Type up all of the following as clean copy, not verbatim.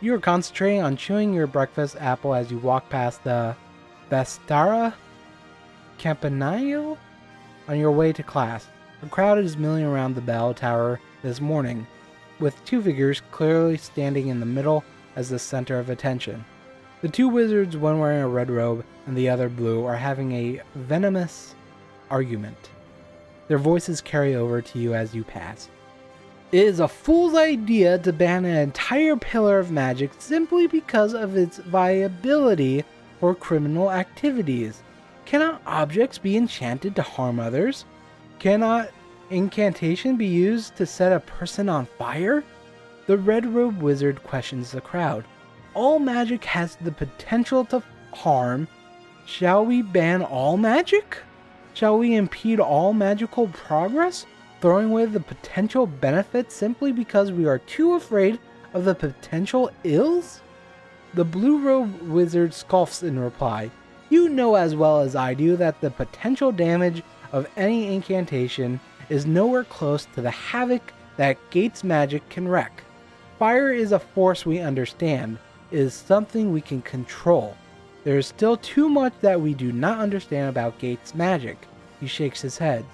You are concentrating on chewing your breakfast apple as you walk past the Vestara Campanile on your way to class. A crowd is milling around the bell tower this morning, with two figures clearly standing in the middle as the center of attention. The two wizards, one wearing a red robe and the other blue, are having a venomous argument. Their voices carry over to you as you pass. It is a fool's idea to ban an entire pillar of magic simply because of its viability for criminal activities. Cannot objects be enchanted to harm others? Cannot incantation be used to set a person on fire? The red-robed wizard questions the crowd. All magic has the potential to harm. Shall we ban all magic? Shall we impede all magical progress, throwing away the potential benefits simply because we are too afraid of the potential ills? The blue-robed wizard scoffs in reply. You know as well as I do that the potential damage of any incantation is nowhere close to the havoc that Gates magic can wreak. Fire is a force we understand. It is something we can control. There is still too much that we do not understand about Gates magic. He shakes his head.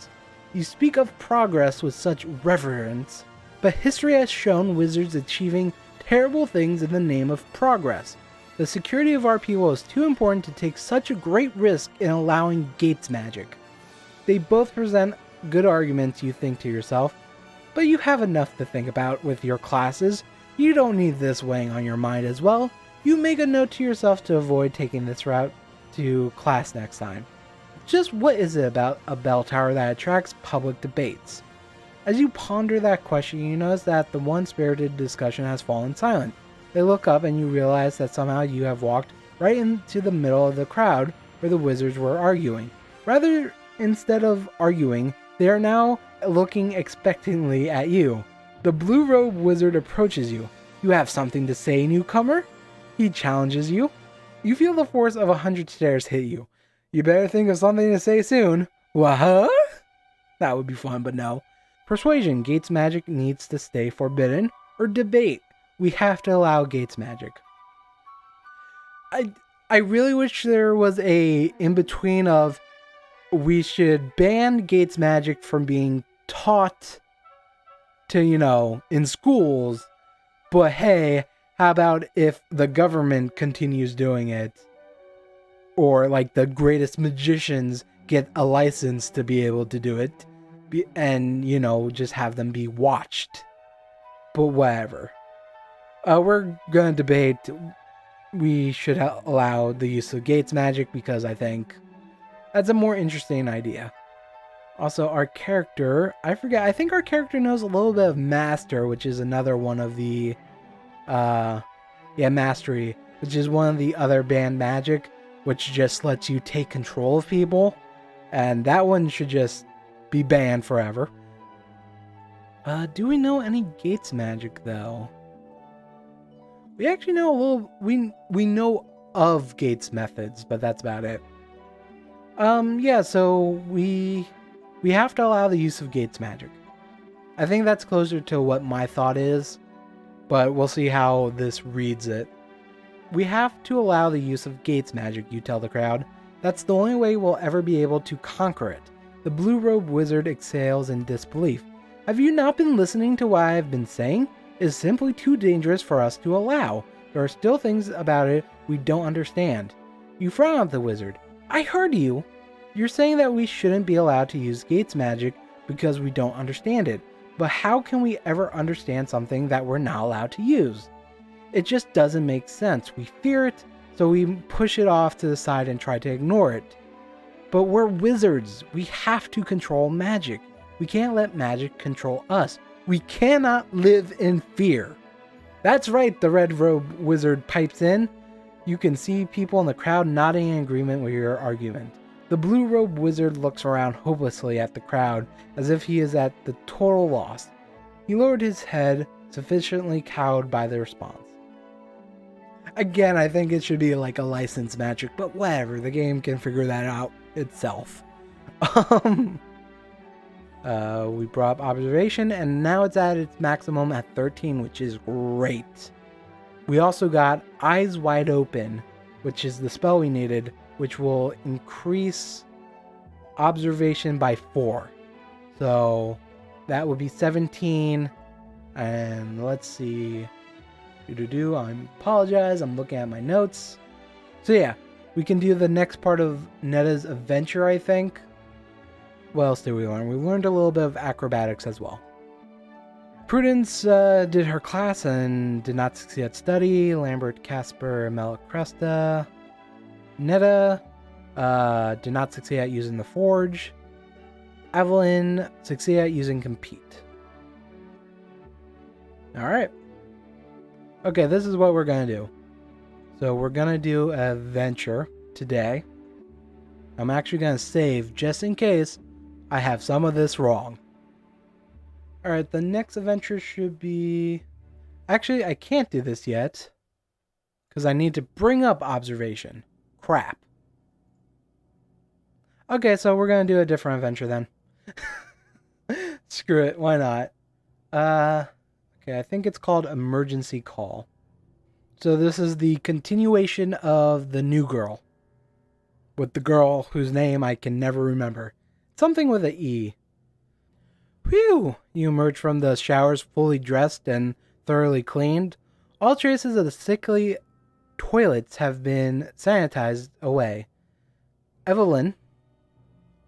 You speak of progress with such reverence, but history has shown wizards achieving terrible things in the name of progress. The security of our people is too important to take such a great risk in allowing Gates magic. They both present good arguments, you think to yourself, but you have enough to think about with your classes. You don't need this weighing on your mind as well. You make a note to yourself to avoid taking this route to class next time. Just what is it about a bell tower that attracts public debates? As you ponder that question, you notice that the one-spirited discussion has fallen silent. They look up and you realize that somehow you have walked right into the middle of the crowd where the wizards were arguing. Rather, instead of arguing, they are now looking expectantly at you. The blue-robed wizard approaches you. You have something to say, newcomer? He challenges you. You feel the force of 100 stares hit you. You better think of something to say soon. What? That would be fun, but no. Persuasion. Gates magic needs to stay forbidden. Or debate. We have to allow Gates magic. I really wish there was a in-between of we should ban Gates magic from being taught to, in schools, but hey, how about if the government continues doing it? Or like the greatest magicians get a license to be able to do it and, just have them be watched. But whatever. We're going to debate we should allow the use of Gates magic because I think that's a more interesting idea. Also, our character, I think our character knows a little bit of Master, which is another one of the, Mastery, which is one of the other banned magic, which just lets you take control of people, and that one should just be banned forever. Do we know any Gates magic, though? We actually know a little, we know of Gates methods, but that's about it. So we have to allow the use of Gates magic. I think that's closer to what my thought is, but we'll see how this reads it. We have to allow the use of Gates magic, you tell the crowd. That's the only way we'll ever be able to conquer it. The blue-robed wizard exhales in disbelief. Have you not been listening to what I have been saying? It is simply too dangerous for us to allow. There are still things about it we don't understand. You frown at the wizard. I heard you. You're saying that we shouldn't be allowed to use Gates magic because we don't understand it. But how can we ever understand something that we're not allowed to use? It just doesn't make sense. We fear it, so we push it off to the side and try to ignore it. But we're wizards. We have to control magic. We can't let magic control us. We cannot live in fear. That's right, the red-robed wizard pipes in. You can see people in the crowd nodding in agreement with your argument. The blue-robed wizard looks around hopelessly at the crowd as if he is at the total loss. He lowered his head, sufficiently cowed by the response. Again, I think it should be like a licensed magic, but whatever, the game can figure that out itself. We brought up observation, and now it's at its maximum at 13, which is great. We also got Eyes Wide Open, which is the spell we needed, which will increase observation by 4. So that would be 17. And let's see. I apologize. I'm looking at my notes. So yeah, we can do the next part of Netta's adventure, I think. What else did we learn? We learned a little bit of acrobatics as well. Prudence did her class and did not succeed at study. Lambert, Casper, Malacresta. Netta did not succeed at using the forge. Evelyn succeeded at using compete. Alright. Okay, this is what we're going to do. So we're going to do an adventure today. I'm actually going to save just in case I have some of this wrong. Alright, the next adventure should be... Actually, I can't do this yet. Because I need to bring up observation. Crap. Okay, so we're going to do a different adventure then. Screw it, why not? Okay, I think it's called Emergency Call. So this is the continuation of The New Girl. With the girl whose name I can never remember. Something with an E. Whew! You emerge from the showers fully dressed and thoroughly cleaned. All traces of the sickly toilets have been sanitized away. Evelyn.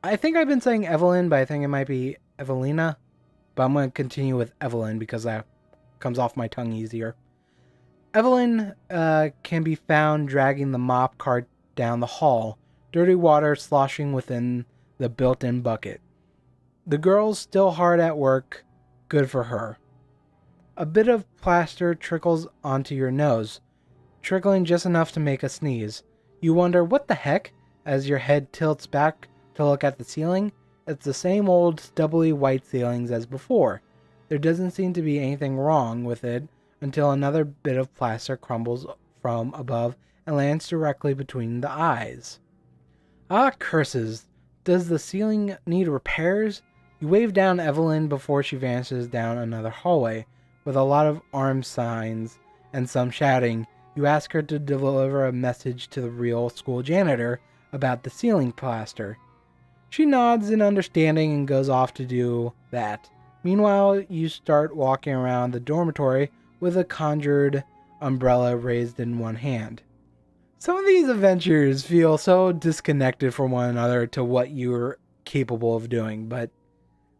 I think I've been saying Evelyn, but I think it might be Evelina. But I'm going to continue with Evelyn because that comes off my tongue easier. Evelyn can be found dragging the mop cart down the hall, dirty water sloshing within the built-in bucket. The girl's still hard at work, good for her. A bit of plaster trickles onto your nose, trickling just enough to make a sneeze. You wonder what the heck as your head tilts back to look at the ceiling. It's the same old stubbly white ceilings as before. There doesn't seem to be anything wrong with it until another bit of plaster crumbles from above and lands directly between the eyes. Ah, curses. Does the ceiling need repairs? You wave down Evelyn before she vanishes down another hallway. With a lot of arm signs and some shouting, you ask her to deliver a message to the real school janitor about the ceiling plaster. She nods in understanding and goes off to do that. Meanwhile, you start walking around the dormitory with a conjured umbrella raised in one hand. Some of these adventures feel so disconnected from one another to what you're capable of doing, but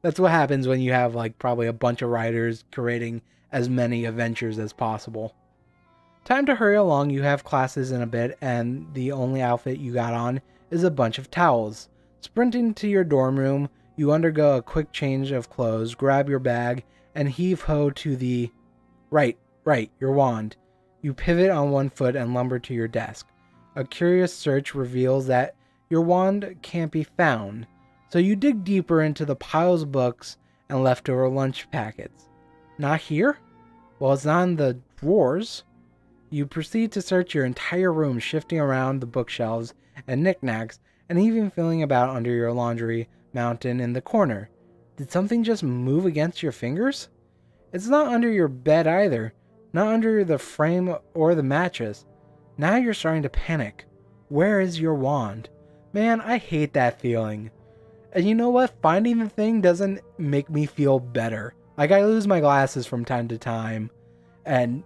that's what happens when you have probably a bunch of writers creating as many adventures as possible. Time to hurry along. You have classes in a bit, and the only outfit you got on is a bunch of towels. Sprinting to your dorm room, you undergo a quick change of clothes, grab your bag, and heave-ho to the... Right, your wand. You pivot on one foot and lumber to your desk. A curious search reveals that your wand can't be found, so you dig deeper into the piles of books and leftover lunch packets. Not here? Well, it's not in the drawers. You proceed to search your entire room, shifting around the bookshelves and knickknacks, and even feeling about under your laundry mountain in the corner. Did something just move against your fingers? It's not under your bed either, not under the frame or the mattress. Now you're starting to panic. Where is your wand? Man, I hate that feeling. And you know what? Finding the thing doesn't make me feel better. I lose my glasses from time to time, and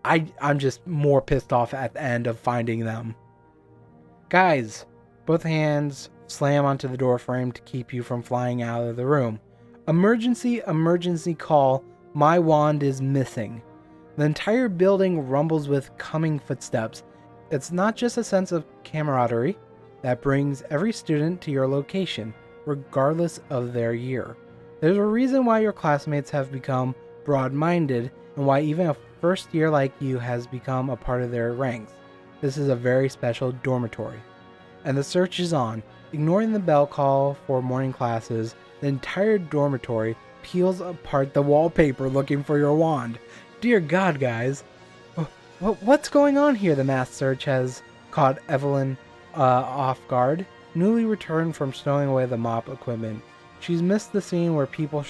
I'm just more pissed off at the end of finding them. Guys, both hands slam onto the door frame to keep you from flying out of the room. Emergency call. My wand is missing. The entire building rumbles with coming footsteps. It's not just a sense of camaraderie that brings every student to your location, regardless of their year. There's a reason why your classmates have become broad-minded and why even a first year like you has become a part of their ranks. This is a very special dormitory. And the search is on. Ignoring the bell call for morning classes, the entire dormitory peels apart the wallpaper looking for your wand. Dear God, guys. What's going on here? The mass search has caught Evelyn off guard. Newly returned from stowing away the mop equipment, she's missed the scene where people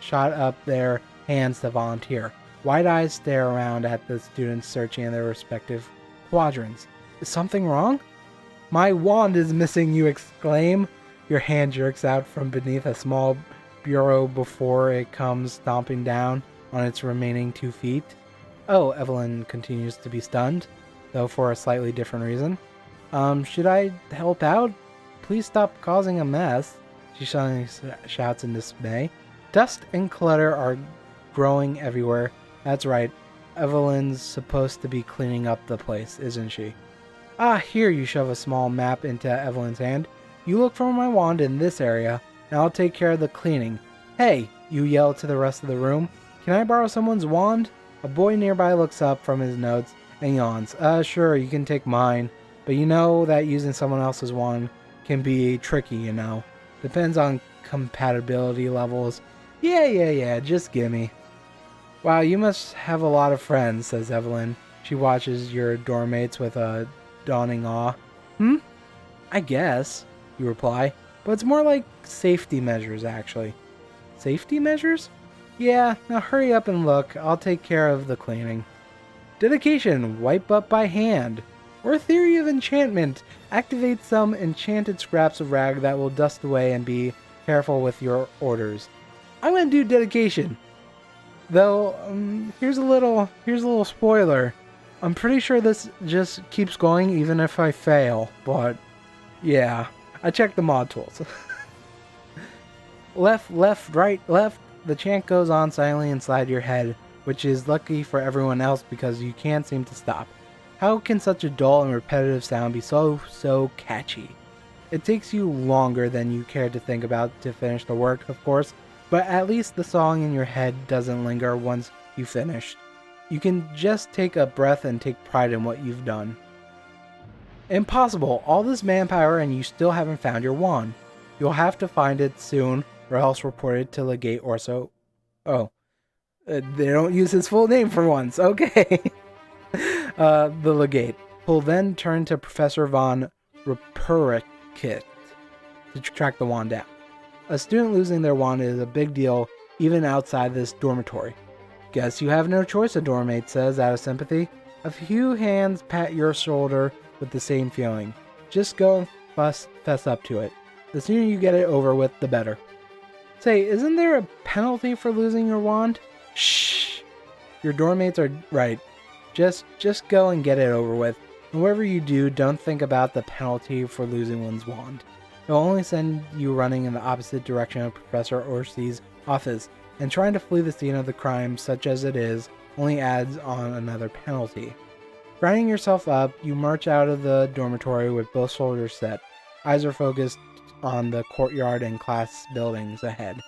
shot up their hands to volunteer. Wide eyes stare around at the students searching in their respective quadrants. Is something wrong? My wand is missing, you exclaim. Your hand jerks out from beneath a small bureau before it comes stomping down on its remaining 2 feet. Oh, Evelyn continues to be stunned, though for a slightly different reason. Should I help out? Please stop causing a mess, she suddenly shouts in dismay. Dust and clutter are growing everywhere. That's right, Evelyn's supposed to be cleaning up the place, isn't she? Ah, here, you shove a small map into Evelyn's hand. You look for my wand in this area, and I'll take care of the cleaning. Hey, you yell to the rest of the room. Can I borrow someone's wand? A boy nearby looks up from his notes and yawns. Sure, you can take mine, but you know that using someone else's wand can be tricky, you know. Depends on compatibility levels. Yeah, just gimme. Wow, you must have a lot of friends, says Evelyn. She watches your dorm mates with a dawning awe. I guess, you reply, but it's more like safety measures, actually. Safety measures? Yeah, now hurry up and look. I'll take care of the cleaning. Dedication, wipe up by hand. Or theory of enchantment, activate some enchanted scraps of rag that will dust away, and be careful with your orders. I'm gonna do dedication. Though, here's a little spoiler. I'm pretty sure this just keeps going even if I fail, but yeah, I checked the mod tools. Left, right, left. The chant goes on silently inside your head, which is lucky for everyone else because you can't seem to stop. How can such a dull and repetitive sound be so catchy? It takes you longer than you care to think about to finish the work, of course, but at least the song in your head doesn't linger once you finished. You can just take a breath and take pride in what you've done. Impossible! All this manpower and you still haven't found your wand. You'll have to find it soon, or else report it to Legate Orso. Oh. They don't use his full name for once. Okay. The Legate. He'll then turn to Professor von Ruperikit to track the wand down. A student losing their wand is a big deal, even outside this dormitory. Guess you have no choice, a dorm mate says out of sympathy. A few hands pat your shoulder with the same feeling. Just go and fess up to it. The sooner you get it over with, the better. Say, isn't there a penalty for losing your wand? Shh! Your dorm mates are right. Just go and get it over with. And whatever you do, don't think about the penalty for losing one's wand. It'll only send you running in the opposite direction of Professor Orsi's office, and trying to flee the scene of the crime, such as it is, only adds on another penalty. Grinding yourself up, you march out of the dormitory with both shoulders set. Eyes are focused on the courtyard and class buildings ahead.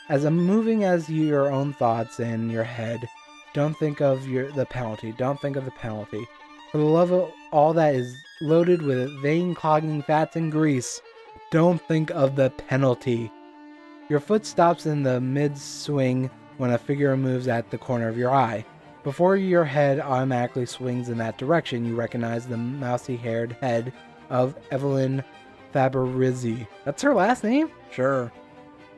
As moving as your own thoughts in your head, don't think of the penalty. Don't think of the penalty. For the love of all that is loaded with vein-clogging fats and grease, don't think of the penalty. Your foot stops in the mid-swing when a figure moves at the corner of your eye. Before your head automatically swings in that direction, you recognize the mousy-haired head of Evelyn Faberizzi. That's her last name? Sure.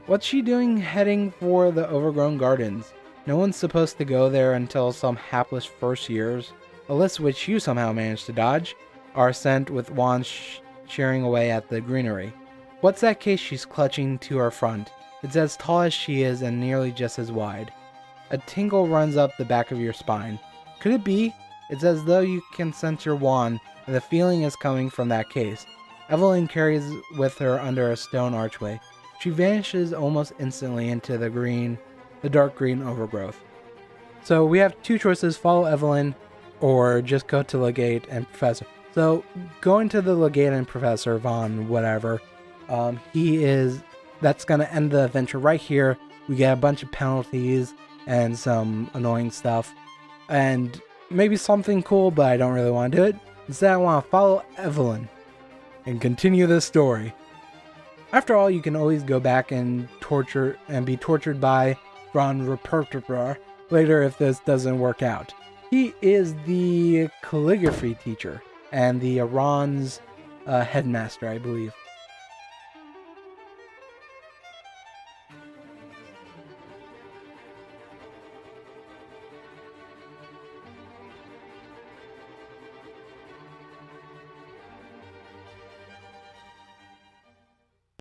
What's she doing heading for the overgrown gardens? No one's supposed to go there until some hapless first years, a list which you somehow managed to dodge, are sent with wands shearing away at the greenery. What's that case she's clutching to her front? It's as tall as she is and nearly just as wide. A tingle runs up the back of your spine. Could it be? It's as though you can sense your wand, and the feeling is coming from that case. Evelyn carries with her under a stone archway. She vanishes almost instantly into the dark green overgrowth. So we have two choices, follow Evelyn or just go to Legate and Professor. So going to the Legate and Professor von whatever, that's going to end the adventure right here. We get a bunch of penalties and some annoying stuff and maybe something cool, but I don't really want to do it. Instead, I want to follow Evelyn and continue this story. After all, you can always go back and be tortured by von Ruperikit later if this doesn't work out. He is the calligraphy teacher and the Iran's headmaster, I believe.